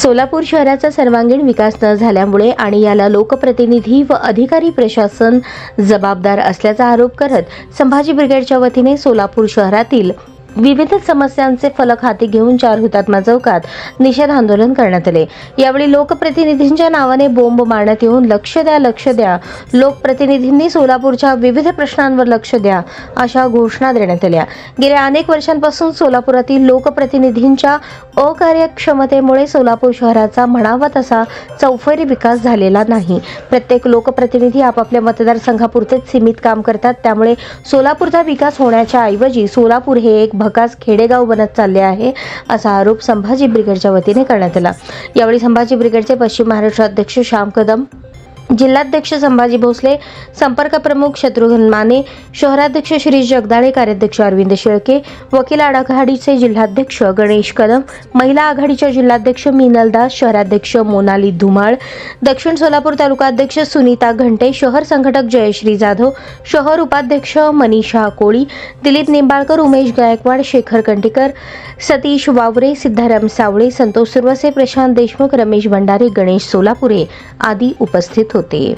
सोलापूर शहराचा सर्वांगीण विकास न झाल्यामुळे आणि याला लोकप्रतिनिधी व अधिकारी प्रशासन जबाबदार असल्याचा आरोप करत संभाजी ब्रिगेडच्या वतीने सोलापूर शहरातील विविध समस्यांचे फलक हाती घेऊन 4 हुतात्मा चौकात निषेध आंदोलन करण्यात आले। यावेळी लोकप्रतिनिधींच्या नावाने बोंब मारण्यात येऊन लक्ष द्या लोकप्रतिनिधींनी सोलापूरच्या विविध प्रश्नांवर लक्ष द्या अशा घोषणा देण्यात आल्या। गेल्या अनेक वर्षांपासून सोलापुरातील लोकप्रतिनिधींच्या अकार्यक्षमतेमुळे सोलापूर शहराचा म्हणावा तसा चौफेरी विकास झालेला नाही। प्रत्येक लोकप्रतिनिधी आपापल्या मतदारसंघापुरतेच सीमित काम करतात, त्यामुळे सोलापूरचा विकास होण्याच्या ऐवजी सोलापूर हे एक भकास खेडेगाव बनत चालले आहे असा आरोप संभाजी ब्रिगेडच्या वतीने करण्यात आला। यावेळी संभाजी ब्रिगेडचे पश्चिम महाराष्ट्र अध्यक्ष श्याम कदम, जिल्हाध्यक्ष संभाजी भोसले, संपर्क प्रमुख शत्रुघ्न माने, शहराध्यक्ष श्री जगदाळे, कार्याध्यक्ष अरविंद शेळके, वकील आघाडीचे जिल्हाध्यक्ष गणेश कदम, महिला आघाडीच्या जिल्हाध्यक्ष मीनल दास, शहराध्यक्ष मोनाली धुमाळ, दक्षिण सोलापूर तालुकाध्यक्ष सुनीता घंटे, शहर संघटक जयश्री जाधव, शहर उपाध्यक्ष मनीषा कोळी, दिलीप निंबाळकर, उमेश गायकवाड, शेखर कंटीकर, सतीश वावरे, सिद्धाराम सावळे, संतोष सुरवसे, प्रशांत देशमुख, रमेश भंडारे, गणेश सोलापुरे आदी उपस्थित होते।